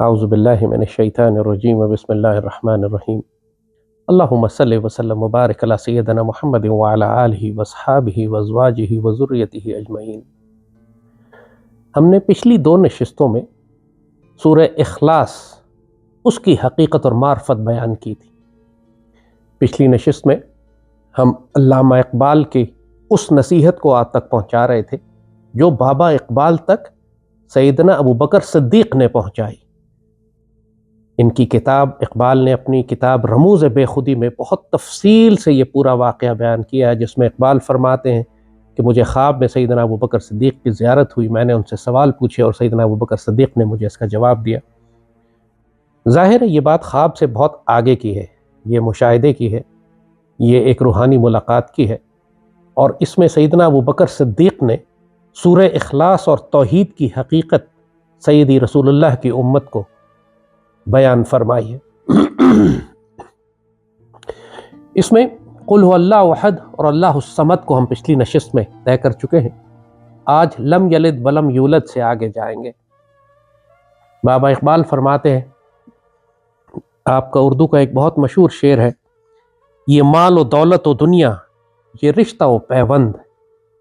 اعوذ باللہ من الشیطان الرجیم بسم اللہ الرحمن الرحیم اللہم صلی وسلم وبارک علی سیدنا محمد وعلی آلہ واصحابہ وازواجہ وذریتہ اجمعین۔ ہم نے پچھلی 2 نشستوں میں سورہ اخلاص اس کی حقیقت اور معرفت بیان کی تھی۔ پچھلی نشست میں ہم علامہ اقبال کی اس نصیحت کو آپ تک پہنچا رہے تھے جو بابا اقبال تک سیدنا ابو بکر صدیق نے پہنچائی۔ ان کی کتاب، اقبال نے اپنی کتاب رموز بے خودی میں بہت تفصیل سے یہ پورا واقعہ بیان کیا ہے، جس میں اقبال فرماتے ہیں کہ مجھے خواب میں سیدنا ابو بکر صدیق کی زیارت ہوئی، میں نے ان سے سوال پوچھے اور سیدنا ابو بکر صدیق نے مجھے اس کا جواب دیا۔ ظاہر ہے یہ بات خواب سے بہت آگے کی ہے، یہ مشاہدے کی ہے، یہ ایک روحانی ملاقات کی ہے، اور اس میں سیدنا ابو بکر صدیق نے سورہ اخلاص اور توحید کی حقیقت سیدی رسول اللہ کی امت کو بیان فرمائی ہے۔ اس میں قل هو اللہ احد اور اللہ الصمد کو ہم پچھلی نشست میں طے کر چکے ہیں۔ آج لم یلد ولم یولد سے آگے جائیں گے۔ بابا اقبال فرماتے ہیں، آپ کا اردو کا ایک بہت مشہور شعر ہے، یہ مال و دولت و دنیا، یہ رشتہ و پیوند،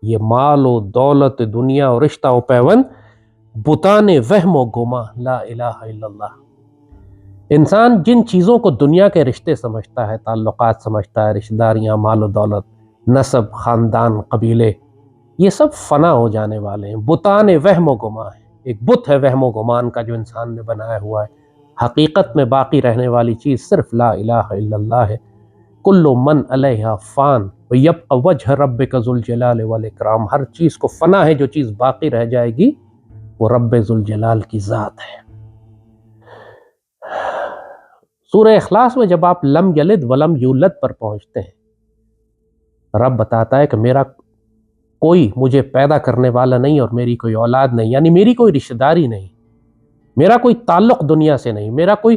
یہ مال و دولت دنیا و رشتہ و پیوند، بتان وہم و گما لا الہ الا اللہ۔ انسان جن چیزوں کو دنیا کے رشتے سمجھتا ہے، تعلقات سمجھتا ہے، رشتہ داریاں، مال و دولت، نسب، خاندان، قبیلے، یہ سب فنا ہو جانے والے ہیں، بتان وہم و گما ہے۔ ایک بت ہے وہم و گمان کا جو انسان نے بنایا ہوا ہے۔ حقیقت میں باقی رہنے والی چیز صرف لا الہ الا اللہ ہے۔ کل من علیہا فان ویبقى وجہ ربک ذو الجلال والاکرام۔ ہر چیز کو فنا ہے، جو چیز باقی رہ جائے گی وہ رب ذوالجلال کی ذات ہے۔ سورہ اخلاص میں جب آپ لم یلد ولم یولد پر پہنچتے ہیں، رب بتاتا ہے کہ میرا کوئی مجھے پیدا کرنے والا نہیں اور میری کوئی اولاد نہیں، یعنی میری کوئی رشتہ داری نہیں، میرا کوئی تعلق دنیا سے نہیں، میرا کوئی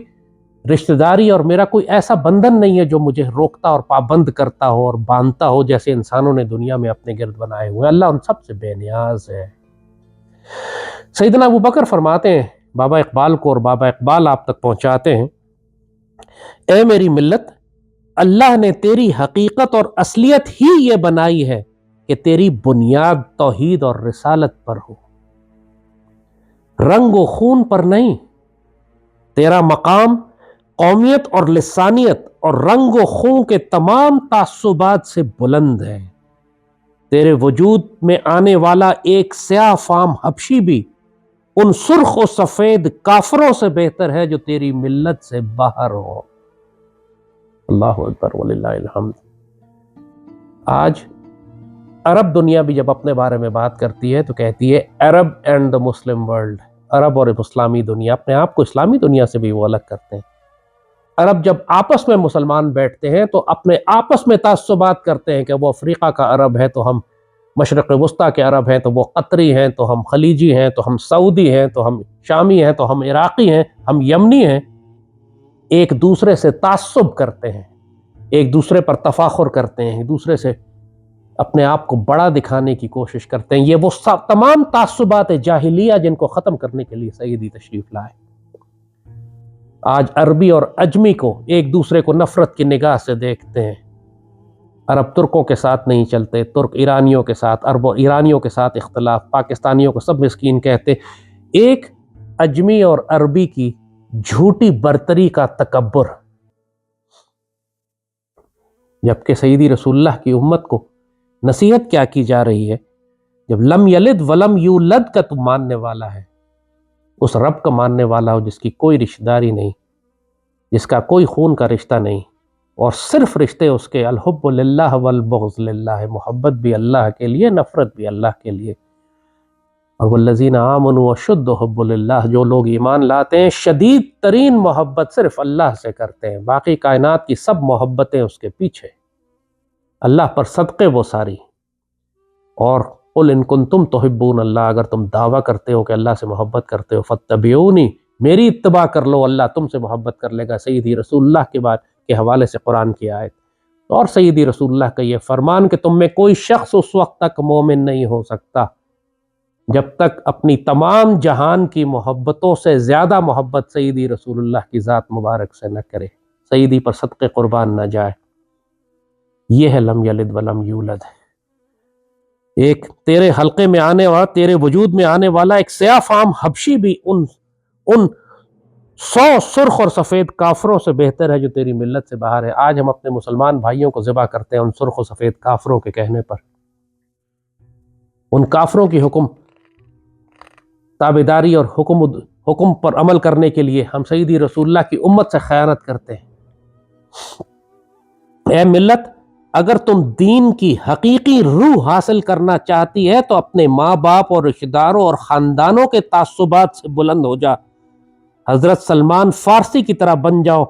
رشتہ داری اور میرا کوئی ایسا بندھن نہیں ہے جو مجھے روکتا اور پابند کرتا ہو اور باندھتا ہو جیسے انسانوں نے دنیا میں اپنے گرد بنائے ہوئے۔ اللہ ان سب سے بے نیاز ہے۔ سیدنا ابو بکر فرماتے ہیں بابا اقبال کو، اور بابا اقبال آپ تک پہنچاتے ہیں، اے میری ملت، اللہ نے تیری حقیقت اور اصلیت ہی یہ بنائی ہے کہ تیری بنیاد توحید اور رسالت پر ہو، رنگ و خون پر نہیں۔ تیرا مقام قومیت اور لسانیت اور رنگ و خون کے تمام تعصبات سے بلند ہے۔ تیرے وجود میں آنے والا ایک سیاہ فام حبشی بھی ان سرخ و سفید کافروں سے بہتر ہے جو تیری ملت سے باہر ہو۔ اللہ اکبر وللہ الحمد۔ آج عرب دنیا بھی جب اپنے بارے میں بات کرتی ہے تو کہتی ہے عرب اینڈ دا مسلم ورلڈ، عرب اور اسلامی دنیا، اپنے آپ کو اسلامی دنیا سے بھی وہ الگ کرتے ہیں۔ عرب جب آپس میں مسلمان بیٹھتے ہیں تو اپنے آپس میں تعصبات کرتے ہیں کہ وہ افریقہ کا عرب ہے تو ہم مشرق وسطیٰ کے عرب ہیں، تو وہ قطری ہیں تو ہم خلیجی ہیں، تو ہم سعودی ہیں، تو ہم شامی ہیں، تو ہم عراقی ہیں، ہم یمنی ہیں۔ ایک دوسرے سے تعصب کرتے ہیں، ایک دوسرے پر تفاخر کرتے ہیں، ایک دوسرے سے اپنے آپ کو بڑا دکھانے کی کوشش کرتے ہیں۔ یہ وہ تمام تعصبات جاہلیہ جن کو ختم کرنے کے لیے سیدی تشریف لائے۔ آج عربی اور اجمی کو ایک دوسرے کو نفرت کی نگاہ سے دیکھتے ہیں۔ عرب ترکوں کے ساتھ نہیں چلتے، ترک ایرانیوں کے ساتھ، عرب و ایرانیوں کے ساتھ اختلاف، پاکستانیوں کو سب مسکین کہتے۔ ایک اجمی اور عربی کی جھوٹی برتری کا تکبر، جبکہ سیدی رسول اللہ کی امت کو نصیحت کیا کی جا رہی ہے؟ جب لم یلد ولم یولد کا تو ماننے والا ہے، اس رب کا ماننے والا ہو جس کی کوئی رشتہ داری نہیں، جس کا کوئی خون کا رشتہ نہیں، اور صرف رشتے اس کے الحب للہ والبغض للہ، محبت بھی اللہ کے لیے، نفرت بھی اللہ کے لیے۔ اور والذین آمنوا اشد حب للہ، جو لوگ ایمان لاتے ہیں شدید ترین محبت صرف اللہ سے کرتے ہیں، باقی کائنات کی سب محبتیں اس کے پیچھے، اللہ پر صدقے وہ ساری۔ اور قل ان کنتم تحبون اللہ، اگر تم دعویٰ کرتے ہو کہ اللہ سے محبت کرتے ہو، فاتبعونی، میری اتباع کر لو، اللہ تم سے محبت کر لے گا۔ سیدی رسول اللہ کے بعد کے حوالے سے قرآن کی آیت، اور سیدی رسول اللہ کا یہ فرمان کہ تم میں کوئی شخص اس وقت تک مومن نہیں ہو سکتا جب تک اپنی تمام جہان کی محبتوں سے زیادہ محبت سیدی رسول اللہ کی ذات مبارک سے نہ کرے، سیدی پر صدقے قربان نہ جائے، یہ ہے لم یلد ولم یولد۔ ایک تیرے حلقے میں آنے والا، تیرے وجود میں آنے والا ایک سیاہ فام حبشی بھی ان 100 سرخ اور سفید کافروں سے بہتر ہے جو تیری ملت سے باہر ہے۔ آج ہم اپنے مسلمان بھائیوں کو ذبح کرتے ہیں ان سرخ و سفید کافروں کے کہنے پر، ان کافروں کی حکم تابعداری اور حکم پر عمل کرنے کے لیے ہم سیدی رسول اللہ کی امت سے خیانت کرتے ہیں۔ اے ملت، اگر تم دین کی حقیقی روح حاصل کرنا چاہتی ہے تو اپنے ماں باپ اور رشتہ داروں اور خاندانوں کے تعصبات سے بلند ہو جا، حضرت سلمان فارسی کی طرح بن جاؤ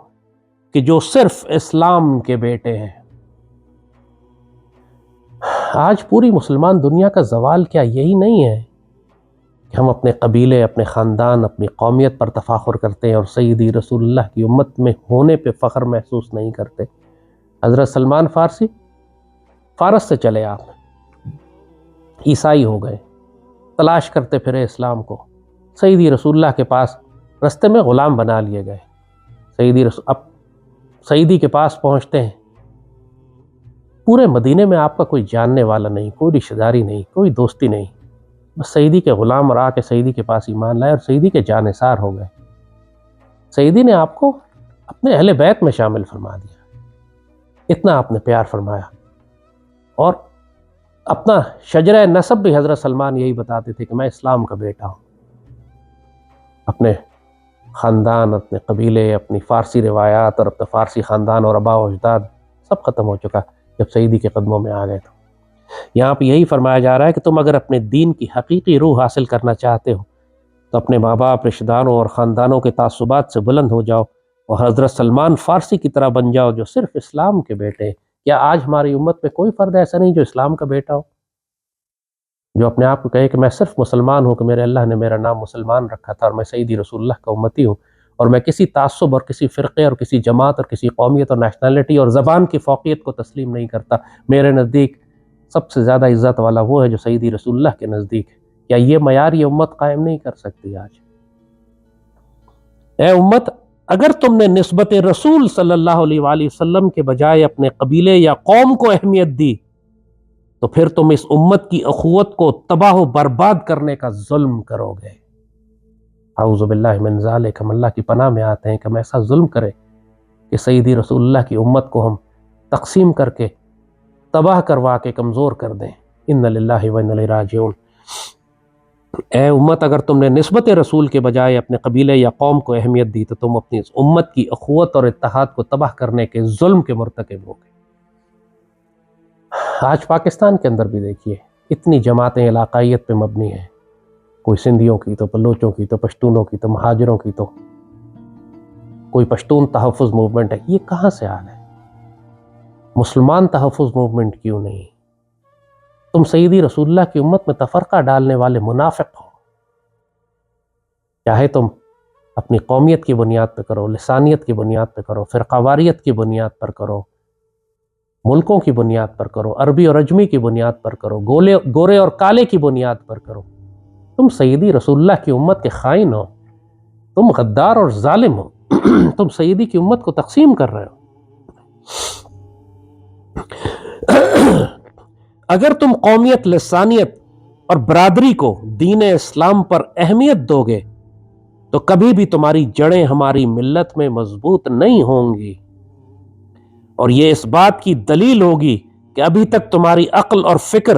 کہ جو صرف اسلام کے بیٹے ہیں۔ آج پوری مسلمان دنیا کا زوال کیا یہی نہیں ہے کہ ہم اپنے قبیلے، اپنے خاندان، اپنی قومیت پر تفاخر کرتے ہیں اور سیدی رسول اللہ کی امت میں ہونے پہ فخر محسوس نہیں کرتے؟ حضرت سلمان فارسی فارس سے چلے، آپ عیسائی ہو گئے، تلاش کرتے پھرے اسلام کو، سیدی رسول اللہ کے پاس رستے میں غلام بنا لیے گئے۔ اب سیدی کے پاس پہنچتے ہیں، پورے مدینے میں آپ کا کوئی جاننے والا نہیں، کوئی رشتہ داری نہیں، کوئی دوستی نہیں، بس سیدی کے غلام اور آ کے سیدی کے پاس ایمان لائے اور سیدی کے جانثار ہو گئے۔ سیدی نے آپ کو اپنے اہل بیت میں شامل فرما دیا، اتنا آپ نے پیار فرمایا، اور اپنا شجرہ نسب بھی حضرت سلمان یہی بتاتے تھے کہ میں اسلام کا بیٹا ہوں۔ اپنے خاندان، اپنے قبیلے، اپنی فارسی روایات اور اپنے فارسی خاندان اور آباء و اجداد سب ختم ہو چکا جب سیدی کے قدموں میں آ گئے تو یہاں پہ یہی فرمایا جا رہا ہے کہ تم اگر اپنے دین کی حقیقی روح حاصل کرنا چاہتے ہو تو اپنے ماں باپ، رشتہ داروں اور خاندانوں کے تعصبات سے بلند ہو جاؤ اور حضرت سلمان فارسی کی طرح بن جاؤ جو صرف اسلام کے بیٹے ہیں۔ کیا آج ہماری امت میں کوئی فرد ایسا نہیں جو اسلام کا بیٹا ہو، جو اپنے آپ کو کہے کہ میں صرف مسلمان ہوں، کہ میرے اللہ نے میرا نام مسلمان رکھا تھا اور میں سیدی رسول اللہ کا امتی ہوں، اور میں کسی تعصب اور کسی فرقے اور کسی جماعت اور کسی قومیت اور نیشنلٹی اور زبان کی فوقیت کو تسلیم نہیں کرتا؟ میرے نزدیک سب سے زیادہ عزت والا وہ ہے جو سیدی رسول اللہ کے نزدیک ہے۔ کیا یہ معیار یہ امت قائم نہیں کر سکتی آج؟ اے امت، اگر تم نے نسبت رسول صلی اللہ علیہ وآلہ وسلم کے بجائے اپنے قبیلے یا قوم کو اہمیت دی تو پھر تم اس امت کی اخوت کو تباہ و برباد کرنے کا ظلم کرو گے۔ اعوذ باللہ من ذالک، ہم اللہ کی پناہ میں آتے ہیں کہ ہم ایسا ظلم کرے کہ سیدی رسول اللہ کی امت کو ہم تقسیم کر کے تباہ کروا کے کمزور کر دیں۔ ان للہ و انا الیہ راجعون۔ اے امت، اگر تم نے نسبت رسول کے بجائے اپنے قبیلے یا قوم کو اہمیت دی تو تم اپنی اس امت کی اخوت اور اتحاد کو تباہ کرنے کے ظلم کے مرتکب ہو گئے۔ آج پاکستان کے اندر بھی دیکھیے، اتنی جماعتیں علاقائیت پہ مبنی ہیں، کوئی سندھیوں کی تو بلوچوں کی تو پشتونوں کی تو مہاجروں کی، تو کوئی پشتون تحفظ موومنٹ ہے۔ یہ کہاں سے آ ہے؟ مسلمان تحفظ موومنٹ کیوں نہیں؟ تم سیدی رسول اللہ کی امت میں تفرقہ ڈالنے والے منافق ہو۔ چاہے تم اپنی قومیت کی بنیاد پہ کرو، لسانیت کی بنیاد پہ کرو، فرقہ واریت کی بنیاد پر کرو، ملکوں کی بنیاد پر کرو، عربی اور عجمی کی بنیاد پر کرو، گورے اور کالے کی بنیاد پر کرو، تم سیدی رسول اللہ کی امت کے خائن ہو، تم غدار اور ظالم ہو، تم سیدی کی امت کو تقسیم کر رہے ہو۔ اگر تم قومیت، لسانیت اور برادری کو دین اسلام پر اہمیت دو گے تو کبھی بھی تمہاری جڑیں ہماری ملت میں مضبوط نہیں ہوں گی، اور یہ اس بات کی دلیل ہوگی کہ ابھی تک تمہاری عقل اور فکر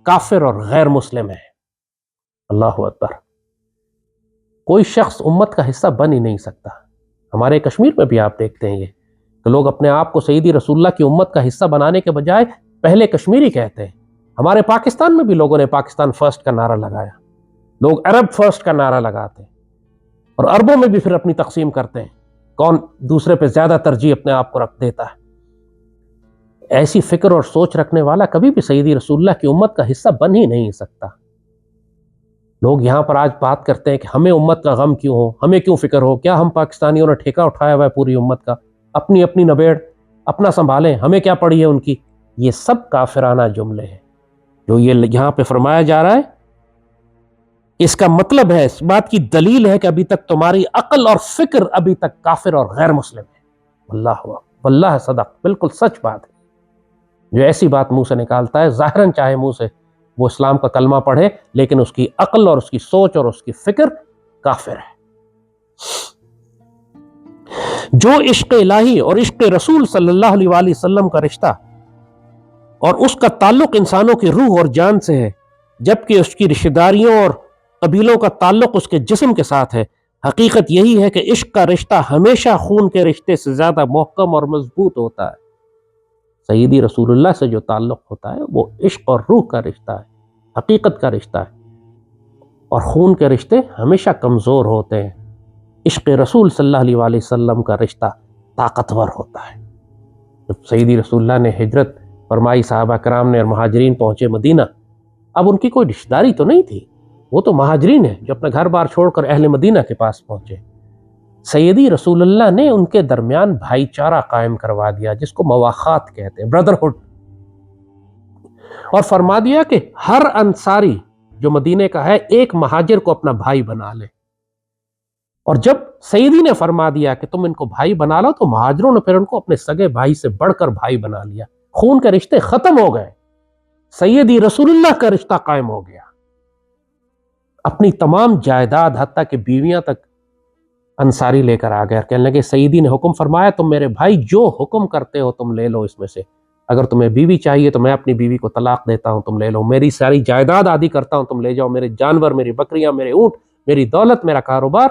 کافر اور غیر مسلم ہے۔ اللہ اکبر۔ کوئی شخص امت کا حصہ بن ہی نہیں سکتا۔ ہمارے کشمیر میں بھی آپ دیکھتے ہیں یہ کہ لوگ اپنے آپ کو سیدی رسول اللہ کی امت کا حصہ بنانے کے بجائے پہلے کشمیری کہتے ہیں۔ ہمارے پاکستان میں بھی لوگوں نے پاکستان فرسٹ کا نعرہ لگایا، لوگ عرب فرسٹ کا نعرہ لگاتے ہیں، اور عربوں میں بھی پھر اپنی تقسیم کرتے ہیں، کون دوسرے پہ زیادہ ترجیح اپنے آپ کو رکھ دیتا ہے۔ ایسی فکر اور سوچ رکھنے والا کبھی بھی سیدی رسول اللہ کی امت کا حصہ بن ہی نہیں سکتا۔ لوگ یہاں پر آج بات کرتے ہیں کہ ہمیں امت کا غم کیوں ہو، ہمیں کیوں فکر ہو، کیا ہم پاکستانیوں نے ٹھیکہ اٹھایا ہوا ہے پوری امت کا، اپنی اپنی نبیڑ اپنا سنبھالیں، ہمیں کیا پڑی ہے ان کی۔ یہ سب کافرانہ جملے ہیں جو یہ یہاں پہ فرمایا جا رہا ہے اس کا مطلب ہے، اس بات کی دلیل ہے کہ ابھی تک تمہاری عقل اور فکر ابھی تک کافر اور غیر مسلم ہے۔ واللہ صدق، بالکل سچ بات ہے۔ جو ایسی بات منہ سے نکالتا ہے، ظاہراً چاہے منہ سے وہ اسلام کا کلمہ پڑھے، لیکن اس کی عقل اور اس کی سوچ اور اس کی فکر کافر ہے۔ جو عشق الہی اور عشق رسول صلی اللہ علیہ وآلہ وسلم کا رشتہ اور اس کا تعلق انسانوں کی روح اور جان سے ہے، جبکہ اس کی رشتہ داریوں اور قبیلوں کا تعلق اس کے جسم کے ساتھ ہے، حقیقت یہی ہے کہ عشق کا رشتہ ہمیشہ خون کے رشتے سے زیادہ محکم اور مضبوط ہوتا ہے۔ سیدی رسول اللہ سے جو تعلق ہوتا ہے وہ عشق اور روح کا رشتہ ہے، حقیقت کا رشتہ ہے، اور خون کے رشتے ہمیشہ کمزور ہوتے ہیں۔ عشق رسول صلی اللہ علیہ وآلہ وسلم کا رشتہ طاقتور ہوتا ہے۔ جب سیدی رسول اللہ نے ہجرت فرمائی، صحابہ کرام نے اور مہاجرین پہنچے مدینہ، اب ان کی کوئی رشتہ داری تو نہیں تھی، وہ تو مہاجرین ہیں جو اپنا گھر بار چھوڑ کر اہل مدینہ کے پاس پہنچے۔ سیدی رسول اللہ نے ان کے درمیان بھائی چارہ قائم کروا دیا، جس کو مواخات کہتے ہیں، بردرہڈ، اور فرما دیا کہ ہر انصاری جو مدینے کا ہے ایک مہاجر کو اپنا بھائی بنا لے۔ اور جب سیدی نے فرما دیا کہ تم ان کو بھائی بنا لو، تو مہاجروں نے پھر ان کو اپنے سگے بھائی سے بڑھ کر بھائی بنا لیا۔ خون کے رشتے ختم ہو گئے، سیدی رسول اللہ کا رشتہ قائم ہو گیا۔ اپنی تمام جائیداد حتیٰ کہ بیویاں تک انصاری لے کر آ گئے، کہنے لگے سیدی نے حکم فرمایا تم میرے بھائی جو حکم کرتے ہو تم لے لو اس میں سے، اگر تمہیں بیوی چاہیے تو میں اپنی بیوی کو طلاق دیتا ہوں، تم لے لو، میری ساری جائیداد عادی کرتا ہوں، تم لے جاؤ، میرے جانور، میری بکریاں، میرے اونٹ، میری دولت، میرا کاروبار،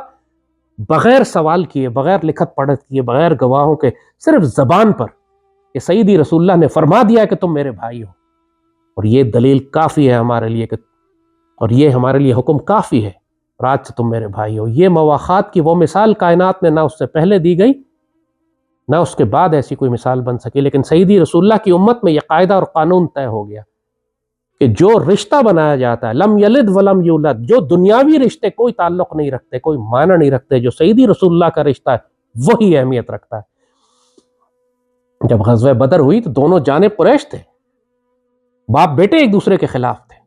بغیر سوال کیے، بغیر لکھت پڑھت کیے، بغیر گواہوں کے، صرف زبان پر کہ سیدی رسول اللہ نے فرما دیا کہ تم میرے بھائی ہو۔ اور یہ دلیل کافی ہے ہمارے لیے کہ، اور یہ ہمارے لیے حکم کافی ہے، اور آج سے تم میرے بھائی ہو۔ یہ مواخات کی وہ مثال کائنات میں نہ اس سے پہلے دی گئی نہ اس کے بعد ایسی کوئی مثال بن سکی، لیکن سیدی رسول اللہ کی امت میں یہ قاعدہ اور قانون طے ہو گیا کہ جو رشتہ بنایا جاتا ہے، لم یلد ولم یولد، جو دنیاوی رشتے کوئی تعلق نہیں رکھتے، کوئی معنی نہیں رکھتے، جو سیدی رسول اللہ کا رشتہ ہے وہی اہمیت رکھتا ہے۔ جب غزوہ بدر ہوئی تو دونوں جانب قریش تھے، باپ بیٹے ایک دوسرے کے خلاف تھے۔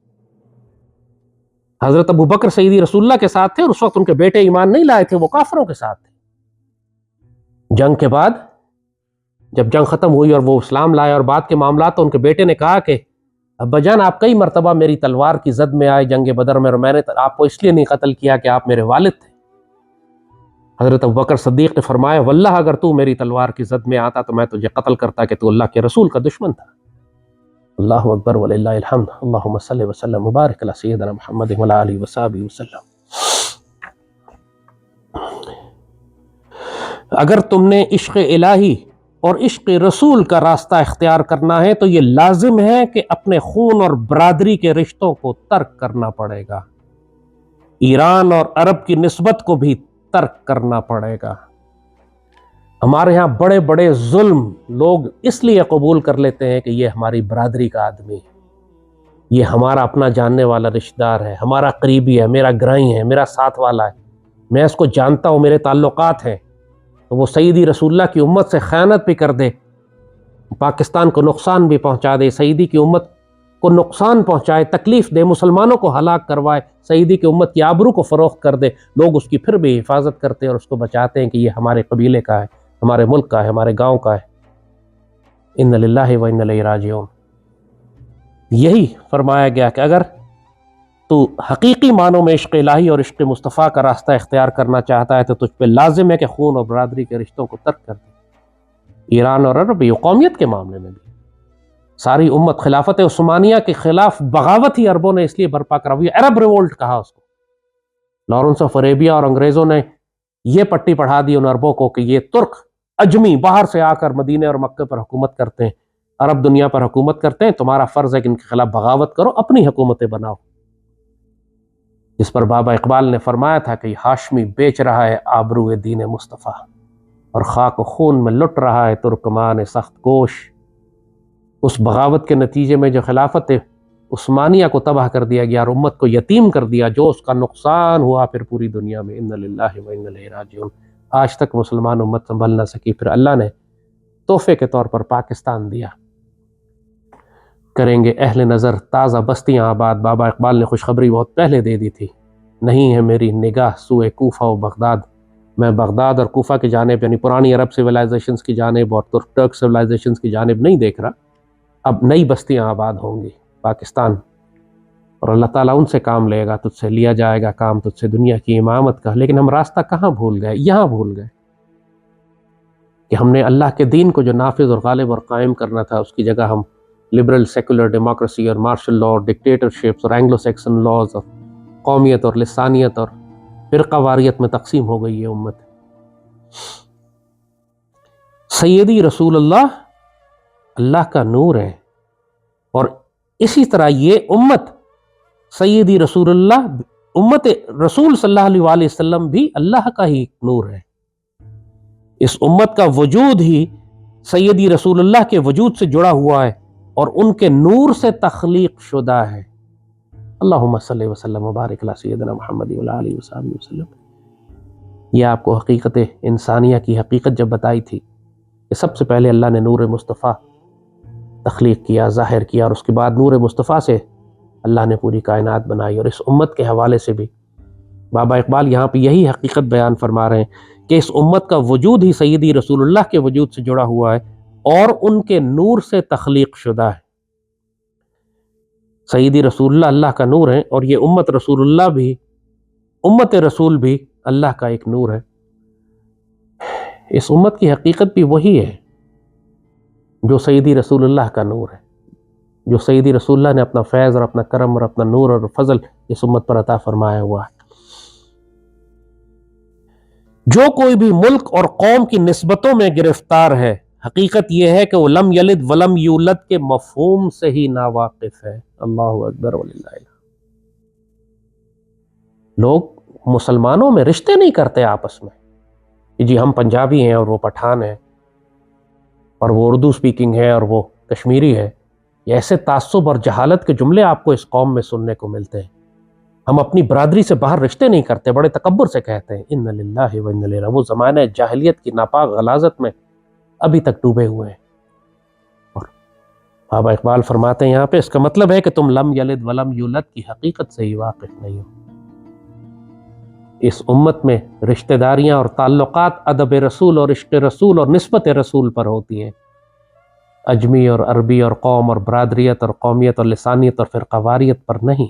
حضرت ابو بکر سیدی رسول اللہ کے ساتھ تھے، اور اس وقت ان کے بیٹے ایمان نہیں لائے تھے، وہ کافروں کے ساتھ تھے۔ جنگ کے بعد جب جنگ ختم ہوئی اور وہ اسلام لائے اور بعد کے معاملات، تو ان کے بیٹے نے کہا کہ ابا جان آپ کئی مرتبہ میری تلوار کی زد میں آئے جنگ بدر میں، اور میں نے آپ کو اس لیے نہیں قتل کیا کہ آپ میرے والد تھے۔ حضرت ابوبکر صدیق نے فرمایا واللہ اگر تو میری تلوار کی زد میں آتا تو میں تجھے قتل کرتا کہ تو اللہ کے رسول کا دشمن تھا۔ اللہ اکبر وللہ الحمد، اللہم صلی وسلم مبارک علی سیدنا محمد وعلی آلہ وصحبہ وسلم۔ اگر تم نے عشق الہی اور عشق رسول کا راستہ اختیار کرنا ہے تو یہ لازم ہے کہ اپنے خون اور برادری کے رشتوں کو ترک کرنا پڑے گا، ایران اور عرب کی نسبت کو بھی ترک کرنا پڑے گا۔ ہمارے ہاں بڑے بڑے ظلم لوگ اس لیے قبول کر لیتے ہیں کہ یہ ہماری برادری کا آدمی ہے، یہ ہمارا اپنا جاننے والا رشتہ دار ہے، ہمارا قریبی ہے، میرا گرائی ہے، میرا ساتھ والا ہے، میں اس کو جانتا ہوں، میرے تعلقات ہیں، تو وہ سیدی رسول اللہ کی امت سے خیانت بھی کر دے، پاکستان کو نقصان بھی پہنچا دے، سیدی کی امت کو نقصان پہنچائے، تکلیف دے، مسلمانوں کو ہلاک کروائے، سیدی کی امت کی آبرو کو فروخت کر دے، لوگ اس کی پھر بھی حفاظت کرتے ہیں اور اس کو بچاتے ہیں کہ یہ ہمارے قبیلے کا ہے، ہمارے ملک کا ہے، ہمارے گاؤں کا ہے۔ ان للہ و انا الیہ راجعون۔ یہی فرمایا گیا کہ اگر تو حقیقی معنوں میں عشق الہی اور عشق مصطفیٰ کا راستہ اختیار کرنا چاہتا ہے تو تجھ پہ لازم ہے کہ خون اور برادری کے رشتوں کو ترک کر دے۔ ایران اور عرب قومیت کے معاملے میں بھی ساری امت خلافت عثمانیہ کے خلاف بغاوت ہی عربوں نے اس لیے برپا کرائی، عرب ریولٹ کہا اس کو۔ لارنس آف عربیہ اور انگریزوں نے یہ پٹی پڑھا دی ان عربوں کو کہ یہ ترک اجمی باہر سے آ کر مدینے اور مکے پر حکومت کرتے ہیں، عرب دنیا پر حکومت کرتے ہیں، تمہارا فرض ہے کہ ان کے خلاف بغاوت کرو، اپنی حکومتیں بناؤ۔ جس پر بابا اقبال نے فرمایا تھا کہ یہ ہاشمی بیچ رہا ہے آبرو دین مصطفیٰ، اور خاک و خون میں لٹ رہا ہے ترکمان سخت کوش۔ اس بغاوت کے نتیجے میں جو خلافت عثمانیہ کو تباہ کر دیا گیا اور امت کو یتیم کر دیا، جو اس کا نقصان ہوا پھر پوری دنیا میں، ان للہ و انا الیہ راجعون۔ آج تک مسلمان امت سنبھل نہ سکی، پھر اللہ نے تحفے کے طور پر پاکستان دیا۔ کریں گے اہل نظر تازہ بستیاں آباد۔ بابا اقبال نے خوشخبری بہت پہلے دے دی تھی، نہیں ہے میری نگاہ سوئے کوفہ و بغداد، میں بغداد اور کوفہ کی جانب یعنی پرانی عرب سویلائزیشنز کی جانب اور ترک سویلائزیشنز کی جانب نہیں دیکھ رہا، اب نئی بستیاں آباد ہوں گی پاکستان، اور اللہ تعالیٰ ان سے کام لے گا، تجھ سے لیا جائے گا کام تجھ سے دنیا کی امامت کا۔ لیکن ہم راستہ کہاں بھول گئے؟ یہاں بھول گئے کہ ہم نے اللہ کے دین کو جو نافذ اور غالب اور قائم کرنا تھا، اس کی جگہ ہم لبرل سیکولر ڈیموکریسی اور مارشل لا اور ڈکٹیٹرشپس اور اینگلو سیکسن لاز اور قومیت اور لسانیت اور فرقہ واریت میں تقسیم ہو گئی یہ امت۔ سیدی رسول اللہ اللہ کا نور ہے، اور اسی طرح یہ امت سیدی رسول اللہ، امت رسول صلی اللہ علیہ وآلہ وسلم بھی اللہ کا ہی نور ہے۔ اس امت کا وجود ہی سیدی رسول اللہ کے وجود سے جڑا ہوا ہے اور ان کے نور سے تخلیق شدہ ہے۔ اللہم صلی وسلم وبارک علی سیدنا محمد وعلی آلہ وصحبہ وسلم۔ یہ آپ کو حقیقت انسانیہ کی حقیقت جب بتائی تھی کہ سب سے پہلے اللہ نے نور مصطفیٰ تخلیق کیا، ظاہر کیا، اور اس کے بعد نور مصطفیٰ سے اللہ نے پوری کائنات بنائی۔ اور اس امت کے حوالے سے بھی بابا اقبال یہاں پہ یہی حقیقت بیان فرما رہے ہیں کہ اس امت کا وجود ہی سیدی رسول اللہ کے وجود سے جڑا ہوا ہے اور ان کے نور سے تخلیق شدہ ہے۔ سیدی رسول اللہ اللہ کا نور ہے، اور یہ امت رسول اللہ بھی، امت رسول بھی اللہ کا ایک نور ہے۔ اس امت کی حقیقت بھی وہی ہے جو سیدی رسول اللہ کا نور ہے، جو سیدی رسول اللہ نے اپنا فیض اور اپنا کرم اور اپنا نور اور فضل اس امت پر عطا فرمایا ہوا ہے۔ جو کوئی بھی ملک اور قوم کی نسبتوں میں گرفتار ہے، حقیقت یہ ہے کہ وہ لم یلد ولم یولد کے مفہوم سے ہی ناواقف ہے۔ اللہ اکبر وللہ الحمد۔ لوگ مسلمانوں میں رشتے نہیں کرتے آپس میں کہ جی ہم پنجابی ہیں اور وہ پٹھان ہیں، اور وہ اردو سپیکنگ ہے اور وہ کشمیری ہے۔ یہ ایسے تعصب اور جہالت کے جملے آپ کو اس قوم میں سننے کو ملتے ہیں۔ ہم اپنی برادری سے باہر رشتے نہیں کرتے، بڑے تکبر سے کہتے ہیں ان للہ و انا الیہ راجعون۔ وہ زمانہ جاہلیت کی ناپاک غلاظت میں ابھی تک ڈوبے ہوئے ہیں۔ اور بابا اقبال فرماتے ہیں یہاں پہ اس کا مطلب ہے کہ تم لم یلد ولم یولد کی حقیقت سے ہی واقف نہیں ہو۔ اس امت میں رشتہ داریاں اور تعلقات ادب رسول اور عشق رسول اور نسبت رسول پر ہوتی ہیں، اجمی اور عربی اور قوم اور برادریت اور قومیت اور لسانیت اور فرقہ واریت پر نہیں۔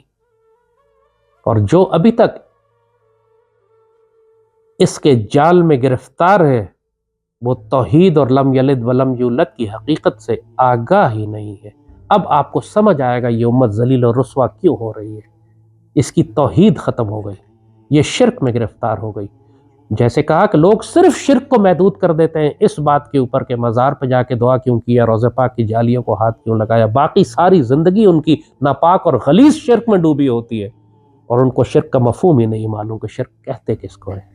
اور جو ابھی تک اس کے جال میں گرفتار ہے وہ توحید اور لم یلد ولم یولد کی حقیقت سے آگاہ ہی نہیں ہے۔ اب آپ کو سمجھ آئے گا یہ امت ذلیل اور رسوا کیوں ہو رہی ہے۔ اس کی توحید ختم ہو گئی، یہ شرک میں گرفتار ہو گئی۔ جیسے کہا کہ لوگ صرف شرک کو محدود کر دیتے ہیں اس بات کے اوپر کہ مزار پہ جا کے دعا کیوں کیا، روضہ پاک کی جالیوں کو ہاتھ کیوں لگایا، باقی ساری زندگی ان کی ناپاک اور غلیظ شرک میں ڈوبی ہوتی ہے، اور ان کو شرک کا مفہوم ہی نہیں معلوم کہ شرک کہتے کس کو ہے۔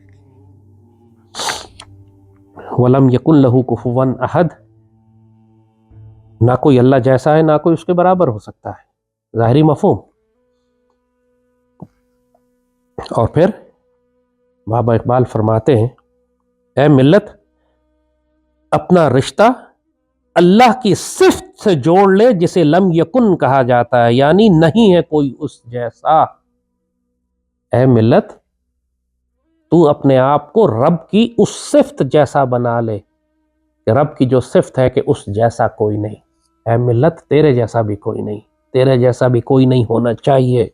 وَلَمْ يَكُنْ لَهُ كُفُوًا أَحَدٌ، نہ کوئی اللہ جیسا ہے نہ کوئی اس کے برابر ہو سکتا ہے، ظاہری مفہوم۔ اور پھر بابا اقبال فرماتے ہیں اے ملت، اپنا رشتہ اللہ کی صفت سے جوڑ لے جسے لم یکن کہا جاتا ہے، یعنی نہیں ہے کوئی اس جیسا۔ اے ملت، تو اپنے آپ کو رب کی اس صفت جیسا بنا لے کہ رب کی جو صفت ہے کہ اس جیسا کوئی نہیں۔ اے ملت، تیرے جیسا بھی کوئی نہیں، تیرے جیسا بھی کوئی نہیں ہونا چاہیے،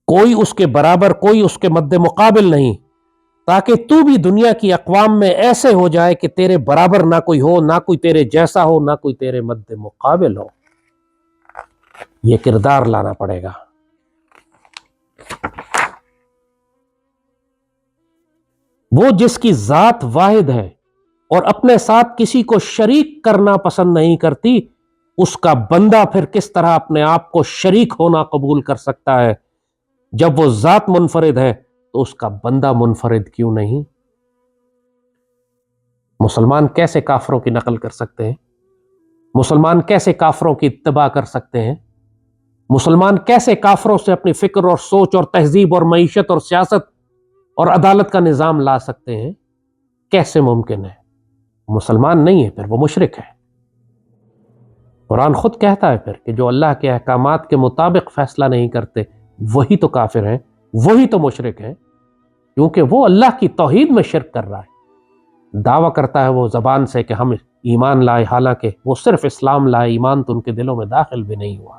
کوئی اس کے برابر، کوئی اس کے مد مقابل نہیں، تاکہ تو بھی دنیا کی اقوام میں ایسے ہو جائے کہ تیرے برابر نہ کوئی ہو، نہ کوئی تیرے جیسا ہو، نہ کوئی تیرے مد مقابل ہو۔ یہ کردار لانا پڑے گا۔ وہ جس کی ذات واحد ہے اور اپنے ساتھ کسی کو شریک کرنا پسند نہیں کرتی، اس کا بندہ پھر کس طرح اپنے آپ کو شریک ہونا قبول کر سکتا ہے؟ جب وہ ذات منفرد ہے تو اس کا بندہ منفرد کیوں نہیں؟ مسلمان کیسے کافروں کی نقل کر سکتے ہیں؟ مسلمان کیسے کافروں کی اتباع کر سکتے ہیں؟ مسلمان کیسے کافروں سے اپنی فکر اور سوچ اور تہذیب اور معیشت اور سیاست اور عدالت کا نظام لا سکتے ہیں؟ کیسے ممکن ہے؟ مسلمان نہیں ہے، پھر وہ مشرک ہے۔ قرآن خود کہتا ہے پھر کہ جو اللہ کے احکامات کے مطابق فیصلہ نہیں کرتے، وہی تو کافر ہیں، وہی تو مشرک ہیں، کیونکہ وہ اللہ کی توحید میں شرک کر رہا ہے، دعویٰ کرتا ہے وہ زبان سے کہ ہم ایمان لائے، حالانکہ وہ صرف اسلام لائے، ایمان تو ان کے دلوں میں داخل بھی نہیں ہوا۔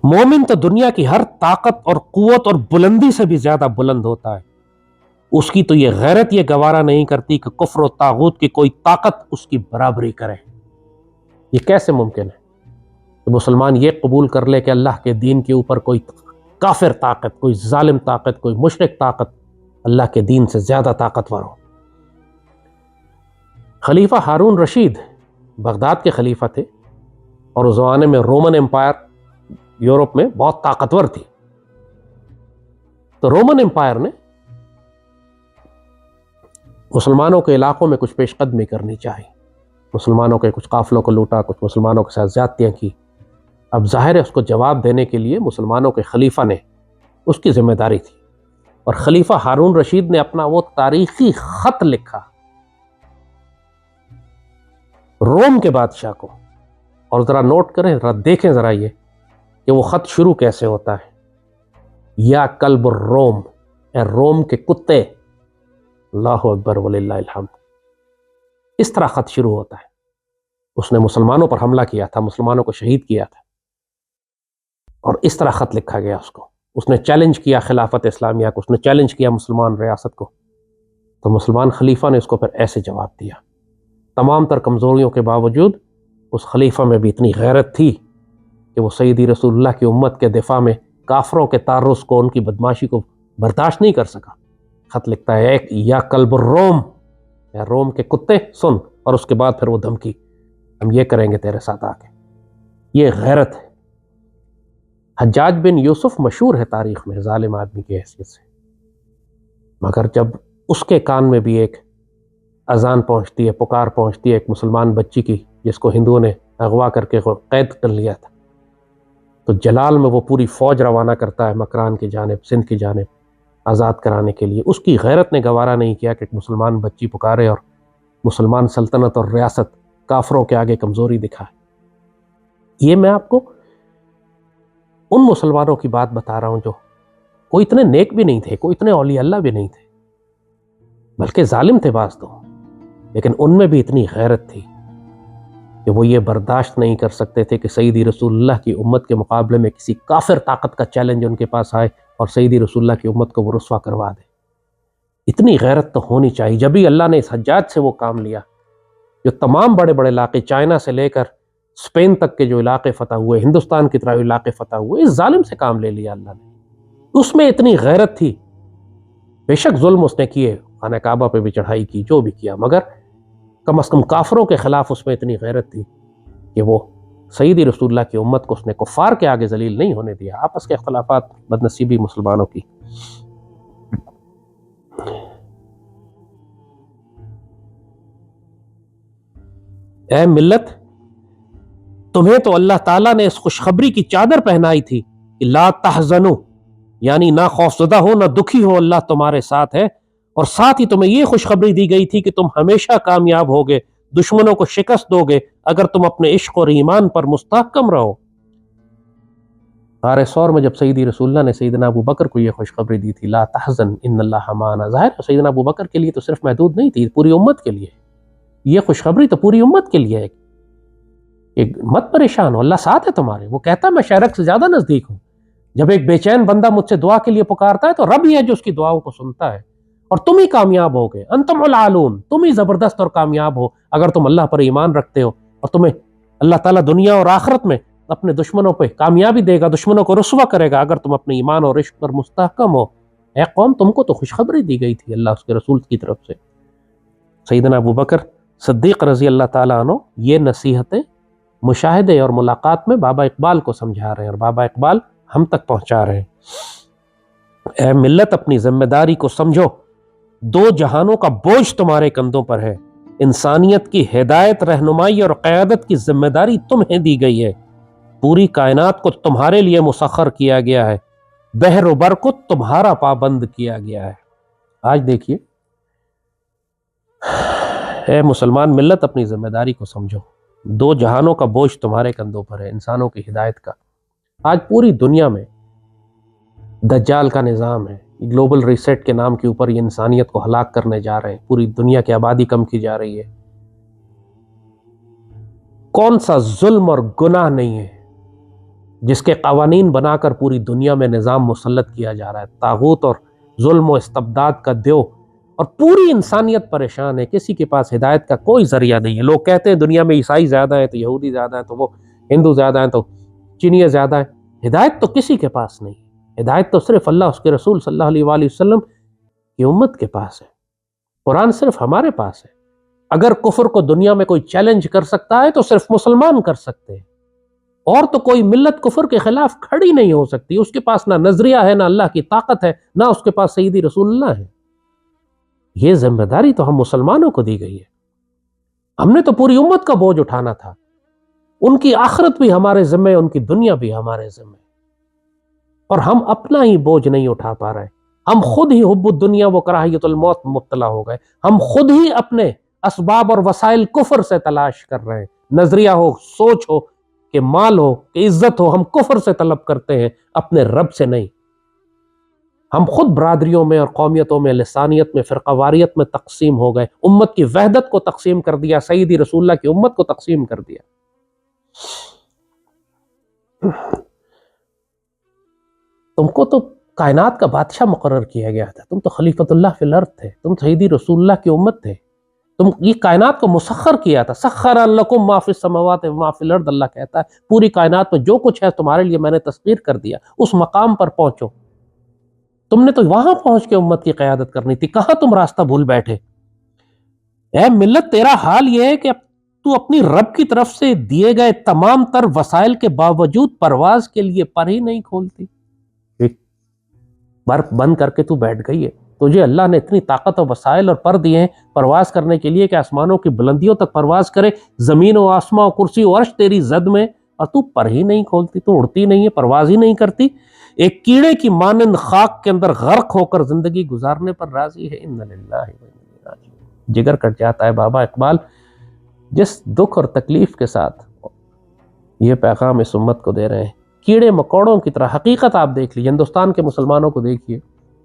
مومن تو دنیا کی ہر طاقت اور قوت اور بلندی سے بھی زیادہ بلند ہوتا ہے، اس کی تو یہ غیرت یہ گوارا نہیں کرتی کہ کفر و طاغوت کی کوئی طاقت اس کی برابری کرے۔ یہ کیسے ممکن ہے کہ مسلمان یہ قبول کر لے کہ اللہ کے دین کے اوپر کوئی کافر طاقت، کوئی ظالم طاقت، کوئی مشرک طاقت اللہ کے دین سے زیادہ طاقتور ہو؟ خلیفہ ہارون رشید بغداد کے خلیفہ تھے، اور اس زمانے میں رومن امپائر یورپ میں بہت طاقتور تھی۔ تو رومن امپائر نے مسلمانوں کے علاقوں میں کچھ پیش قدمی کرنی چاہی، مسلمانوں کے کچھ قافلوں کو لوٹا، کچھ مسلمانوں کے ساتھ زیادتیاں کی۔ اب ظاہر ہے اس کو جواب دینے کے لیے مسلمانوں کے خلیفہ نے اس کی ذمہ داری تھی، اور خلیفہ ہارون رشید نے اپنا وہ تاریخی خط لکھا روم کے بادشاہ کو، اور ذرا نوٹ کریں، ذرا دیکھیں ذرا یہ کہ وہ خط شروع کیسے ہوتا ہے۔ یا کلب الروم، اے روم کے کتے، اللہ اکبر وللہ الحمد، اس طرح خط شروع ہوتا ہے۔ اس نے مسلمانوں پر حملہ کیا تھا، مسلمانوں کو شہید کیا تھا، اور اس طرح خط لکھا گیا اس کو۔ اس نے چیلنج کیا خلافت اسلامیہ کو، اس نے چیلنج کیا مسلمان ریاست کو، تو مسلمان خلیفہ نے اس کو پھر ایسے جواب دیا۔ تمام تر کمزوریوں کے باوجود اس خلیفہ میں بھی اتنی غیرت تھی کہ وہ سیدی رسول اللہ کی امت کے دفاع میں کافروں کے تعرض کو، ان کی بدماشی کو برداشت نہیں کر سکا۔ خط لکھتا ہے ایک یا کلب الروم، یا روم کے کتے سن، اور اس کے بعد پھر وہ دھمکی، ہم یہ کریں گے تیرے ساتھ آ کے۔ یہ غیرت ہے۔ حجاج بن یوسف مشہور ہے تاریخ میں ظالم آدمی کی حیثیت سے، مگر جب اس کے کان میں بھی ایک اذان پہنچتی ہے، پکار پہنچتی ہے ایک مسلمان بچی کی جس کو ہندوؤں نے اغوا کر کے قید کر لیا تھا، تو جلال میں وہ پوری فوج روانہ کرتا ہے مکران کی جانب، سندھ کی جانب، آزاد کرانے کے لیے۔ اس کی غیرت نے گوارا نہیں کیا کہ ایک مسلمان بچی پکارے اور مسلمان سلطنت اور ریاست کافروں کے آگے کمزوری دکھائے۔ یہ میں آپ کو ان مسلمانوں کی بات بتا رہا ہوں جو کوئی اتنے نیک بھی نہیں تھے، کوئی اتنے اولیاء اللہ بھی نہیں تھے، بلکہ ظالم تھے بعض تو، لیکن ان میں بھی اتنی غیرت تھی کہ وہ یہ برداشت نہیں کر سکتے تھے کہ سیدی رسول اللہ کی امت کے مقابلے میں کسی کافر طاقت کا چیلنج ان کے پاس آئے اور سیدی رسول اللہ کی امت کو وہ رسوا کروا دے۔ اتنی غیرت تو ہونی چاہیے۔ جب ہی اللہ نے اس حجاج سے وہ کام لیا، جو تمام بڑے بڑے علاقے، چائنا سے لے کر اسپین تک کے جو علاقے فتح ہوئے، ہندوستان کی طرح علاقے فتح ہوئے، اس ظالم سے کام لے لیا اللہ نے۔ اس میں اتنی غیرت تھی، بے شک ظلم اس نے کیے، خانہ کعبہ پہ بھی چڑھائی کی، جو بھی کیا، مگر کم از کم کافروں کے خلاف اس میں اتنی غیرت تھی کہ وہ سیدی رسول اللہ کی امت کو اس نے کفار کے آگے ذلیل نہیں ہونے دیا۔ آپس کے اختلافات بدنصیبی مسلمانوں کی، اے ملت، تمہیں تو اللہ تعالیٰ نے اس خوشخبری کی چادر پہنائی تھی کہ لا تحزنوا، یعنی نہ خوفزدہ ہو، نہ دکھی ہو، اللہ تمہارے ساتھ ہے، اور ساتھ ہی تمہیں یہ خوشخبری دی گئی تھی کہ تم ہمیشہ کامیاب ہوگے، دشمنوں کو شکست دو گے اگر تم اپنے عشق اور ایمان پر مستحکم رہو۔ غار ثور میں جب سیدی رسول اللہ نے سیدنا ابو بکر کو یہ خوشخبری دی تھی، لا تحزن ان اللہ معنا، ظاہر ہے سیدنا ابو بکر کے لیے تو صرف محدود نہیں تھی، پوری امت کے لیے یہ خوشخبری تو پوری امت کے لیے ہے کہ مت پریشان ہو، اللہ ساتھ ہے تمہارے۔ وہ کہتا ہے میں شہرک سے زیادہ نزدیک ہوں۔ جب ایک بے چین بندہ مجھ سے دعا کے لیے پکارتا ہے تو رب ہی ہے جو اس کی دعاؤں کو سنتا ہے، اور تم ہی کامیاب ہوگے، انتم العالون، تم ہی زبردست اور کامیاب ہو اگر تم اللہ پر ایمان رکھتے ہو، اور تمہیں اللہ تعالیٰ دنیا اور آخرت میں اپنے دشمنوں پہ کامیابی دے گا، دشمنوں کو رسوا کرے گا اگر تم اپنے ایمان اور عشق پر مستحکم ہو۔ اے قوم، تم کو تو خوشخبری دی گئی تھی اللہ اس کے رسول کی طرف سے۔ سیدنا ابو بکر صدیق رضی اللہ تعالیٰ عنہ یہ نصیحتیں مشاہدے اور ملاقات میں بابا اقبال کو سمجھا رہے ہیں، اور بابا اقبال ہم تک پہنچا رہے ہیں۔ اے ملت، اپنی ذمہ داری کو سمجھو، دو جہانوں کا بوجھ تمہارے کندھوں پر ہے، انسانیت کی ہدایت، رہنمائی اور قیادت کی ذمہ داری تمہیں دی گئی ہے، پوری کائنات کو تمہارے لیے مسخر کیا گیا ہے، بحر و بر کو تمہارا پابند کیا گیا ہے۔ آج دیکھیے، اے مسلمان ملت، اپنی ذمہ داری کو سمجھو، دو جہانوں کا بوجھ تمہارے کندھوں پر ہے، انسانوں کی ہدایت کا آج پوری دنیا میں دجال کا نظام ہے، گلوبل ریسیٹ کے نام کے اوپر یہ انسانیت کو ہلاک کرنے جا رہے ہیں، پوری دنیا کی آبادی کم کی جا رہی ہے۔ کون سا ظلم اور گناہ نہیں ہے جس کے قوانین بنا کر پوری دنیا میں نظام مسلط کیا جا رہا ہے، طاغوت اور ظلم و استبداد کا دیو، اور پوری انسانیت پریشان ہے، کسی کے پاس ہدایت کا کوئی ذریعہ نہیں ہے۔ لوگ کہتے ہیں دنیا میں عیسائی زیادہ ہیں تو یہودی زیادہ ہیں، تو وہ ہندو زیادہ ہیں تو چینی زیادہ ہیں، ہدایت تو کسی کے پاس نہیں ہے، ہدایت تو صرف اللہ، اس کے رسول صلی اللہ علیہ وآلہ وسلم کی امت کے پاس ہے، قرآن صرف ہمارے پاس ہے۔ اگر کفر کو دنیا میں کوئی چیلنج کر سکتا ہے تو صرف مسلمان کر سکتے ہیں، اور تو کوئی ملت کفر کے خلاف کھڑی نہیں ہو سکتی۔ اس کے پاس نہ نظریہ ہے، نہ اللہ کی طاقت ہے، نہ اس کے پاس سیدی رسول اللہ ہے۔ یہ ذمہ داری تو ہم مسلمانوں کو دی گئی ہے، ہم نے تو پوری امت کا بوجھ اٹھانا تھا۔ ان کی آخرت بھی ہمارے ذمہ، ان کی دنیا بھی ہمارے ذمہ، اور ہم اپنا ہی بوجھ نہیں اٹھا پا رہے۔ ہم خود ہی حب الدنیا و کراہیت الموت میں مبتلا ہو گئے، ہم خود ہی اپنے اسباب اور وسائل کفر سے تلاش کر رہے ہیں۔ نظریہ ہو، سوچ ہو، کہ مال ہو، کہ عزت ہو، ہم کفر سے طلب کرتے ہیں، اپنے رب سے نہیں۔ ہم خود برادریوں میں اور قومیتوں میں، لسانیت میں، فرقہ واریت میں تقسیم ہو گئے، امت کی وحدت کو تقسیم کر دیا، سیدی رسول اللہ کی امت کو تقسیم کر دیا۔ تم کو تو کائنات کا بادشاہ مقرر کیا گیا تھا، تم تو خلیفۃ اللہ فی الارض تھے، تم سیدی رسول اللہ کی امت تھے، تم یہ کائنات کو مسخر کیا تھا۔ سخر لکم ما فی السماوات و ما فی الارض، اللہ کہتا ہے پوری کائنات میں جو کچھ ہے تمہارے لیے میں نے تسخیر کر دیا۔ اس مقام پر پہنچو، تم نے تو وہاں پہنچ کے امت کی قیادت کرنی تھی، کہاں تم راستہ بھول بیٹھے؟ اے ملت، تیرا حال یہ ہے کہ تو اپنی رب کی طرف سے دیے گئے تمام تر وسائل کے باوجود پرواز کے لیے پر ہی نہیں کھولتی۔ ایک بار بند کر کے تو بیٹھ گئی ہے، تجھے اللہ نے اتنی طاقت و وسائل اور پر دیے ہیں پرواز کرنے کے لیے کہ آسمانوں کی بلندیوں تک پرواز کرے، زمین و آسمان و کرسی و عرش تیری زد میں، اور تو پر ہی نہیں کھولتی، تو اڑتی نہیں ہے، پرواز ہی نہیں کرتی۔ ایک کیڑے کی مانند خاک کے اندر غرق ہو کر زندگی گزارنے پر راضی ہے۔ ان للہ و انا الیہ راجعون۔ جگر کٹ جاتا ہے بابا اقبال جس دکھ اور تکلیف کے ساتھ یہ پیغام اس امت کو دے رہے ہیں، کیڑے مکوڑوں کی طرح۔ حقیقت آپ دیکھ لیجیے، ہندوستان کے مسلمانوں کو دیکھیے،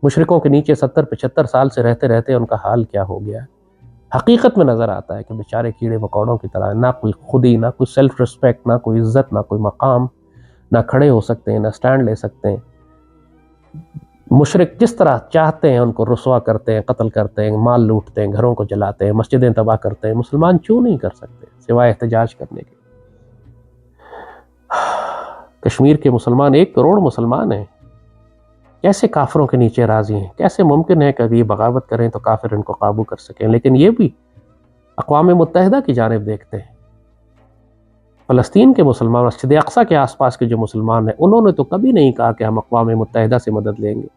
مشرکوں کے نیچے 70-75 سال سے رہتے رہتے ان کا حال کیا ہو گیا ہے۔ حقیقت میں نظر آتا ہے کہ بیچارے کیڑے مکوڑوں کی طرح، نہ کوئی خودی، نہ کوئی سیلف ریسپیکٹ، نہ کوئی عزت، نہ کوئی مقام، نہ کھڑے ہو سکتے ہیں، نہ سٹینڈ لے سکتے ہیں۔ مشرک جس طرح چاہتے ہیں ان کو رسوا کرتے ہیں، قتل کرتے ہیں، مال لوٹتے ہیں، گھروں کو جلاتے ہیں، مسجدیں تباہ کرتے ہیں۔ مسلمان کیوں نہیں کر سکتے سوائے احتجاج کرنے کے؟ کشمیر کے مسلمان 1 کروڑ مسلمان ہیں، کیسے کافروں کے نیچے راضی ہیں؟ کیسے ممکن ہے کہ اگر یہ بغاوت کریں تو کافر ان کو قابو کر سکیں؟ لیکن یہ بھی اقوام متحدہ کی جانب دیکھتے ہیں۔ فلسطین کے مسلمان، مسجد اقصیٰ کے آس پاس کے جو مسلمان ہیں، انہوں نے تو کبھی نہیں کہا کہ ہم اقوام متحدہ سے مدد لیں گے۔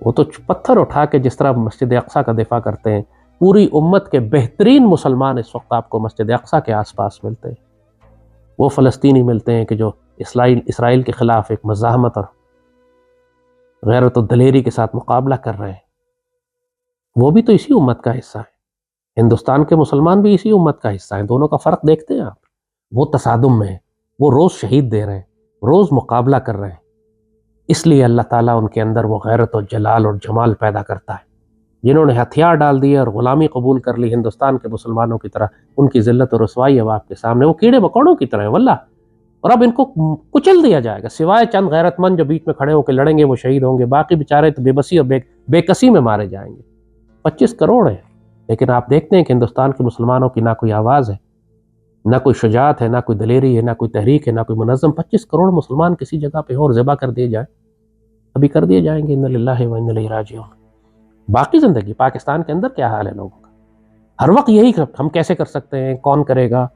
وہ تو پتھر اٹھا کے جس طرح مسجد اقصیٰ کا دفاع کرتے ہیں، پوری امت کے بہترین مسلمان اس وقت آپ کو مسجد اقصیٰ کے آس پاس ملتے ہیں۔ وہ فلسطینی ملتے ہیں کہ جو اسرائیل کے خلاف ایک مزاحمت اور غیرت و دلیری کے ساتھ مقابلہ کر رہے ہیں۔ وہ بھی تو اسی امت کا حصہ ہے، ہندوستان کے مسلمان بھی اسی امت کا حصہ ہیں۔ دونوں کا فرق دیکھتے ہیں آپ؟ وہ تصادم میں ہیں، وہ روز شہید دے رہے ہیں، روز مقابلہ کر رہے ہیں۔ اس لیے اللہ تعالیٰ ان کے اندر وہ غیرت و جلال اور جمال پیدا کرتا ہے۔ جنہوں نے ہتھیار ڈال دیے اور غلامی قبول کر لی ہندوستان کے مسلمانوں کی طرح، ان کی ذلت و رسوائی اب آپ کے سامنے، وہ کیڑے مکوڑوں کی طرح ہیں واللہ، اور اب ان کو کچل دیا جائے گا، سوائے چند غیرت مند جو بیچ میں کھڑے ہو کے لڑیں گے وہ شہید ہوں گے، باقی بیچارے تو بے بسی اور بے کسی میں مارے جائیں گے۔ 25 کروڑ ہیں، لیکن آپ دیکھتے ہیں کہ ہندوستان کے مسلمانوں کی نہ کوئی آواز ہے، نہ کوئی شجاعت ہے، نہ کوئی دلیری ہے، نہ کوئی تحریک ہے، نہ کوئی منظم۔ 25 کروڑ مسلمان کسی جگہ پہ اور ذبح کر دیے جائیں، ابھی کر دیے جائیں گے۔ ان للہ و انا الیہ راجعون۔ باقی زندگی پاکستان کے اندر کیا حال ہے لوگوں کا؟ ہر وقت یہی ہم کیسے کر سکتے ہیں، کون کرے گا،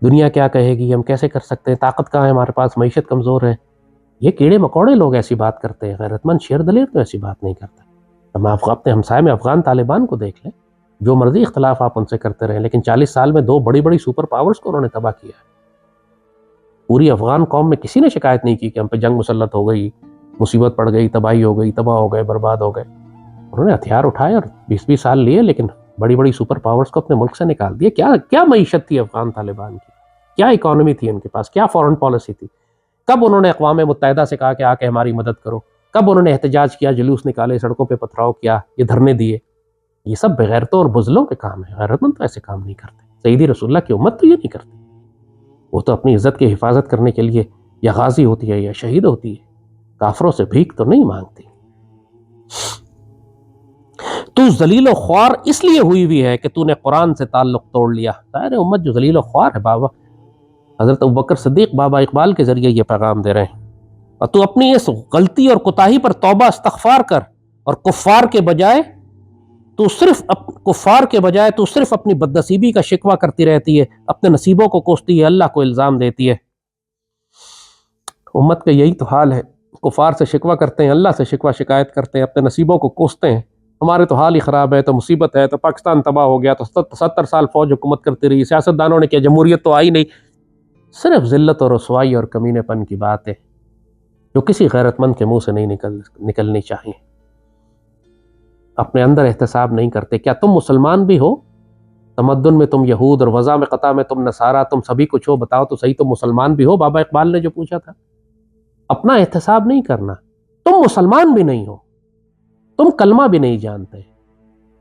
دنیا کیا کہے گی، ہم کیسے کر سکتے ہیں، طاقت کہاں ہے ہمارے پاس، معیشت کمزور ہے۔ یہ کیڑے مکوڑے لوگ ایسی بات کرتے ہیں، غیرت مند شیر دلیر تو ایسی بات نہیں کرتا۔ اب آپ اپنے ہمسائے میں افغان طالبان کو دیکھ لیں، جو مرضی اختلاف آپ ان سے کرتے رہیں، لیکن 40 سال میں 2 بڑی بڑی سپر پاورز کو انہوں نے تباہ کیا ہے۔ پوری افغان قوم میں کسی نے شکایت نہیں کی کہ ہم پہ جنگ مسلط ہو گئی، مصیبت پڑ گئی، تباہی ہو گئی، تباہ ہو گئے، برباد ہو گئے۔ انہوں نے ہتھیار اٹھائے اور 20 سال لیے، لیکن بڑی بڑی سپر پاورز کو اپنے ملک سے نکال دیا۔ کیا معیشت تھی افغان طالبان کی، کیا اکانومی تھی ان کے پاس، کیا فارن پالیسی تھی؟ کب انہوں نے اقوام متحدہ سے کہا کہ آ کے ہماری مدد کرو؟ کب انہوں نے احتجاج کیا، جلوس نکالے، سڑکوں پہ پتھراؤ کیا، یہ دھرنے دیے؟ یہ سب بغیرتوں اور بزلوں کے کام ہے. غیرت مند تو ایسے کام نہیں کرتے. سیدی رسول اللہ کی امت تو یہ نہیں کرتی. وہ تو اپنی عزت کی حفاظت کرنے کے لیے یا غازی ہوتی ہے یا شہید ہوتی ہے، کافروں سے بھیک تو نہیں مانگتی. تو ذلیل و خوار اس لیے ہوئی ہے کہ تو نے قرآن سے تعلق توڑ لیا. ظاہر امت جو ذلیل و خوار ہے بابا. حضرت ابوبکر صدیق بابا اقبال کے ذریعے یہ پیغام دے رہے ہیں. اور تو اپنی اس غلطی اور کوتاہی پر توبہ استغفار کر، اور کفار کے بجائے تو صرف اپنی بدنصیبی کا شکوہ کرتی رہتی ہے، اپنے نصیبوں کو کوستی ہے، اللہ کو الزام دیتی ہے. امت کا یہی تو حال ہے. کفار سے شکوہ کرتے ہیں، اللہ سے شکوہ شکایت کرتے ہیں، اپنے نصیبوں کو کوستے ہیں. ہمارے تو حال ہی خراب ہے، تو مصیبت ہے، تو پاکستان تباہ ہو گیا، تو 70 سال فوج حکومت کرتی رہی، سیاستدانوں نے کیا، جمہوریت تو آئی نہیں. صرف ذلت اور رسوائی اور کمینے پن کی بات ہے جو کسی غیرت مند کے منہ سے نہیں نکلنی چاہیے. اپنے اندر احتساب نہیں کرتے. کیا تم مسلمان بھی ہو؟ تمدن میں تم یہود اور وضع میں قطع میں تم نصارہ، تم سبھی کچھ ہو. بتاؤ تو صحیح، تم مسلمان بھی ہو؟ بابا اقبال نے جو پوچھا تھا. اپنا احتساب نہیں کرنا. تم مسلمان بھی نہیں ہو، تم کلمہ بھی نہیں جانتے،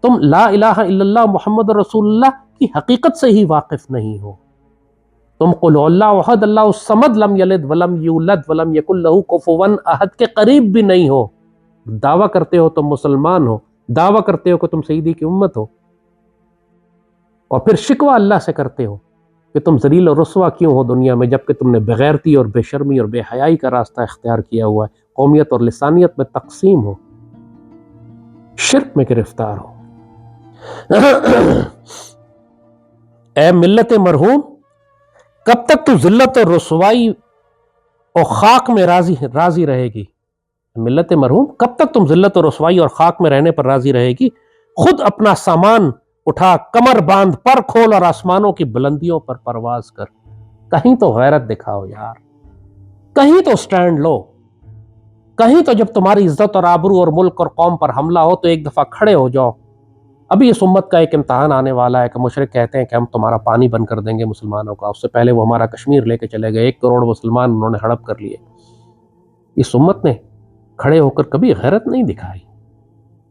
تم لا الہ الا اللہ محمد رسول اللہ کی حقیقت سے ہی واقف نہیں ہو. تم قل اللہ احد اللہ الصمد لم یلد ولم یولد ولم یکن لہ کفوا احد کے قریب بھی نہیں ہو. دعویٰ کرتے ہو تم مسلمان ہو، دعویٰ کرتے ہو کہ تم سیدی کی امت ہو، اور پھر شکوہ اللہ سے کرتے ہو کہ تم ذلیل و رسوا کیوں ہو دنیا میں، جبکہ تم نے بغیرتی اور بے شرمی اور بے حیائی کا راستہ اختیار کیا ہوا ہے. قومیت اور لسانیت میں تقسیم ہو، شرک میں گرفتار ہو. اے ملت مرحوم، کب تک تو ذلت اور رسوائی اور خاک میں راضی رہے گی؟ ملت مرحوم، کب تک تم ذلت اور رسوائی اور خاک میں رہنے پر راضی رہے گی؟ خود اپنا سامان اٹھا، کمر باندھ، پر کھول اور آسمانوں کی بلندیوں پر پرواز کر. کہیں تو غیرت دکھاؤ یار، کہیں تو سٹینڈ لو. کہیں تو جب تمہاری عزت اور آبرو اور ملک اور قوم پر حملہ ہو تو ایک دفعہ کھڑے ہو جاؤ. ابھی اس امت کا ایک امتحان آنے والا ہے کہ مشرک کہتے ہیں کہ ہم تمہارا پانی بند کر دیں گے مسلمانوں کا. اس سے پہلے وہ ہمارا کشمیر لے کے چلے گئے، 1 کروڑ مسلمان انہوں نے ہڑپ کر لیے. اس امت نے کھڑے ہو کر کبھی غیرت نہیں دکھائی.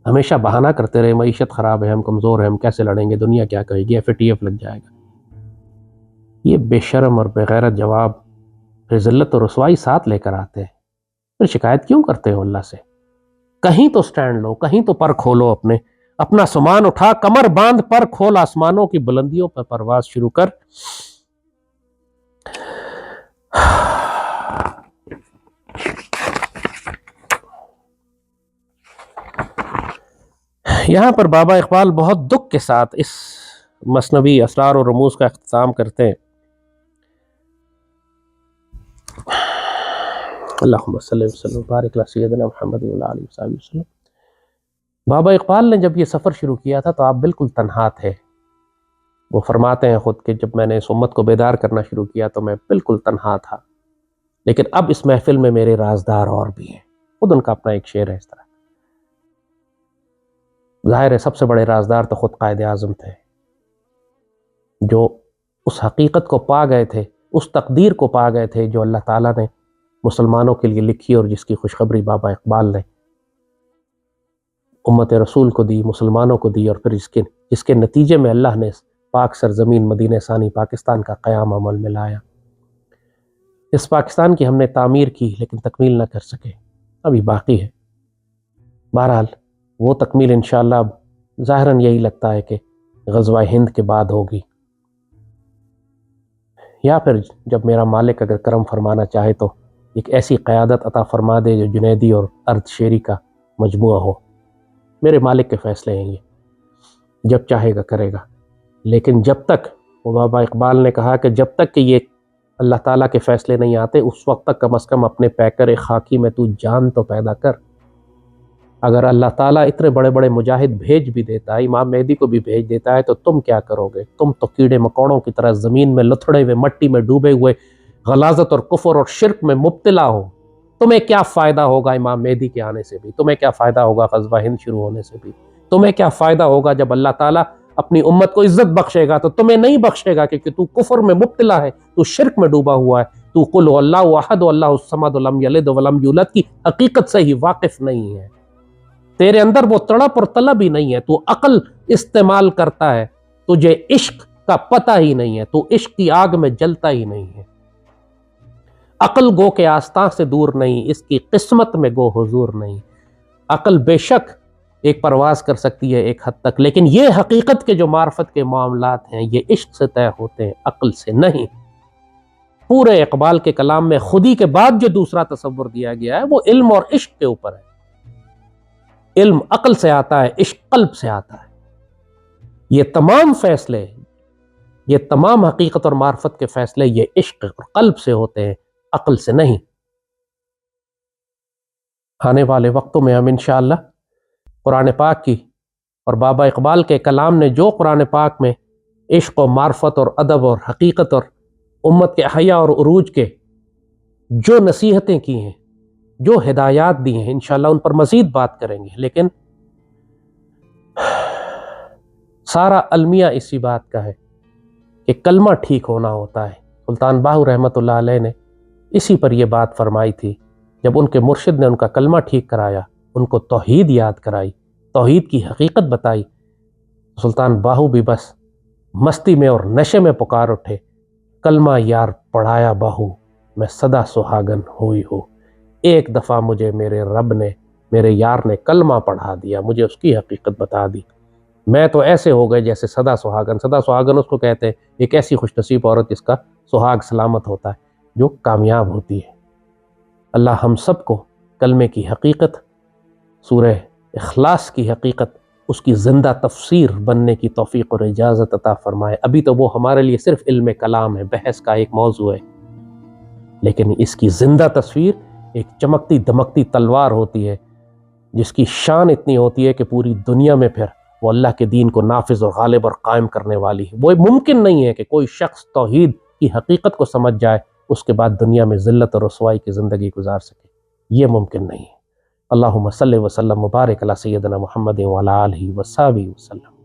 ہمیشہ بہانہ کرتے رہے، معیشت خراب ہے، ہم کمزور ہیں، ہم کیسے لڑیں گے، دنیا کیا کہے گی، FATF لگ جائے گا. یہ بے شرم اور بے غیرت جواب پھر ذلت اور رسوائی ساتھ لے کر آتے ہیں. پھر شکایت کیوں کرتے ہو اللہ سے؟ کہیں تو سٹینڈ لو، کہیں تو پر کھولو. اپنا سامان اٹھا، کمر باندھ، پر کھول، آسمانوں کی بلندیوں پر پرواز شروع کر. یہاں پر بابا اقبال بہت دکھ کے ساتھ اس مثنوی اسرار و رموز کا اختتام کرتے ہیں. اللہم صلی وسلم بارک علی سیدنا محمد وعلی آلہ وصحبہ وسلم. بابا اقبال نے جب یہ سفر شروع کیا تھا تو آپ بالکل تنہا تھے. وہ فرماتے ہیں خود کہ جب میں نے اس امت کو بیدار کرنا شروع کیا تو میں بالکل تنہا تھا، لیکن اب اس محفل میں میرے رازدار اور بھی ہیں. خود ان کا اپنا ایک شعر ہے اس طرح. ظاہر ہے سب سے بڑے رازدار تو خود قائد اعظم تھے، جو اس حقیقت کو پا گئے تھے، اس تقدیر کو پا گئے تھے جو اللہ تعالیٰ نے مسلمانوں کے لیے لکھی اور جس کی خوشخبری بابا اقبال نے امت رسول کو دی، مسلمانوں کو دی، اور پھر جس کے نتیجے میں اللہ نے پاک سرزمین مدینہ ثانی پاکستان کا قیام عمل میں لایا. اس پاکستان کی ہم نے تعمیر کی لیکن تکمیل نہ کر سکے، ابھی باقی ہے. بہرحال وہ تکمیل انشاءاللہ اب ظاہراً یہی لگتا ہے کہ غزوہ ہند کے بعد ہوگی، یا پھر جب میرا مالک اگر کرم فرمانا چاہے تو ایک ایسی قیادت عطا فرما دے جو جنیدی اور ارد شیری کا مجموعہ ہو. میرے مالک کے فیصلے ہیں، یہ جب چاہے گا کرے گا. لیکن جب تک، وہ بابا اقبال نے کہا کہ جب تک کہ یہ اللہ تعالیٰ کے فیصلے نہیں آتے اس وقت تک کم از کم اپنے پیکر خاکی میں تو جان تو پیدا کر. اگر اللہ تعالیٰ اتنے بڑے بڑے مجاہد بھیج بھی دیتا ہے، امام مہدی کو بھی بھیج دیتا ہے، تو تم کیا کرو گے؟ تم تو کیڑے مکوڑوں کی طرح زمین میں لتھڑے ہوئے، مٹی میں ڈوبے ہوئے، غلاظت اور کفر اور شرک میں مبتلا ہو. تمہیں کیا فائدہ ہوگا امام مہدی کے آنے سے بھی؟ تمہیں کیا فائدہ ہوگا غزوہ ہند شروع ہونے سے بھی؟ تمہیں کیا فائدہ ہوگا جب اللہ تعالیٰ اپنی امت کو عزت بخشے گا؟ تو تمہیں نہیں بخشے گا، کیونکہ تو کفر میں مبتلا ہے، تو شرک میں ڈوبا ہوا ہے، تو قل هو اللہ احد اللہ الصمد لم یلد ولم یولد کی حقیقت سے ہی واقف نہیں ہے، تیرے اندر وہ تڑپ اور طلب ہی نہیں ہے، تو عقل استعمال کرتا ہے، تجھے عشق کا پتہ ہی نہیں ہے، تو عشق کی آگ میں جلتا ہی نہیں ہے۔ عقل گو کے آستاں سے دور نہیں، اس کی قسمت میں گو حضور نہیں۔ عقل بے شک ایک پرواز کر سکتی ہے ایک حد تک، لیکن یہ حقیقت کے جو معرفت کے معاملات ہیں یہ عشق سے طے ہوتے ہیں، عقل سے نہیں۔ پورے اقبال کے کلام میں خودی کے بعد جو دوسرا تصور دیا گیا ہے وہ علم اور عشق کے اوپر ہے۔ علم عقل سے آتا ہے، عشق قلب سے آتا ہے۔ یہ تمام فیصلے، یہ تمام حقیقت اور معرفت کے فیصلے یہ عشق اور قلب سے ہوتے ہیں، عقل سے نہیں۔ آنے والے وقتوں میں ہم انشاءاللہ قرآن پاک کی اور بابا اقبال کے کلام نے جو قرآن پاک میں عشق و معرفت اور ادب اور حقیقت اور امت کے احیا اور عروج کے جو نصیحتیں کی ہیں، جو ہدایات دی ہیں، انشاءاللہ ان پر مزید بات کریں گے، لیکن سارا المیہ اسی بات کا ہے کہ کلمہ ٹھیک ہونا ہوتا ہے۔ سلطان باہو رحمۃ اللہ علیہ نے اسی پر یہ بات فرمائی تھی، جب ان کے مرشد نے ان کا کلمہ ٹھیک کرایا، ان کو توحید یاد کرائی، توحید کی حقیقت بتائی، سلطان باہو بھی بس مستی میں اور نشے میں پکار اٹھے، کلمہ یار پڑھایا باہو میں سدا سہاگن ہوئی ہو۔ ایک دفعہ مجھے میرے رب نے، میرے یار نے کلمہ پڑھا دیا، مجھے اس کی حقیقت بتا دی، میں تو ایسے ہو گئے جیسے سدا سہاگن۔ سدا سہاگن اس کو کہتے ہیں ایک ایسی خوش نصیب عورت جس کا سہاگ سلامت ہوتا ہے، جو کامیاب ہوتی ہے۔ اللہ ہم سب کو کلمے کی حقیقت، سورہ اخلاص کی حقیقت، اس کی زندہ تفسیر بننے کی توفیق اور اجازت عطا فرمائے۔ ابھی تو وہ ہمارے لیے صرف علم کلام ہے، بحث کا ایک موضوع ہے، لیکن اس کی زندہ تصویر ایک چمکتی دمکتی تلوار ہوتی ہے، جس کی شان اتنی ہوتی ہے کہ پوری دنیا میں پھر وہ اللہ کے دین کو نافذ اور غالب اور قائم کرنے والی ہے۔ وہ ممکن نہیں ہے کہ کوئی شخص توحید کی حقیقت کو سمجھ جائے، اس کے بعد دنیا میں ذلت اور رسوائی کی زندگی گزار سکے، یہ ممکن نہیں ہے۔ اللہم صلی وسلم مبارک علی سیدنا محمد وعلی آلہ وصحبہ وسلم۔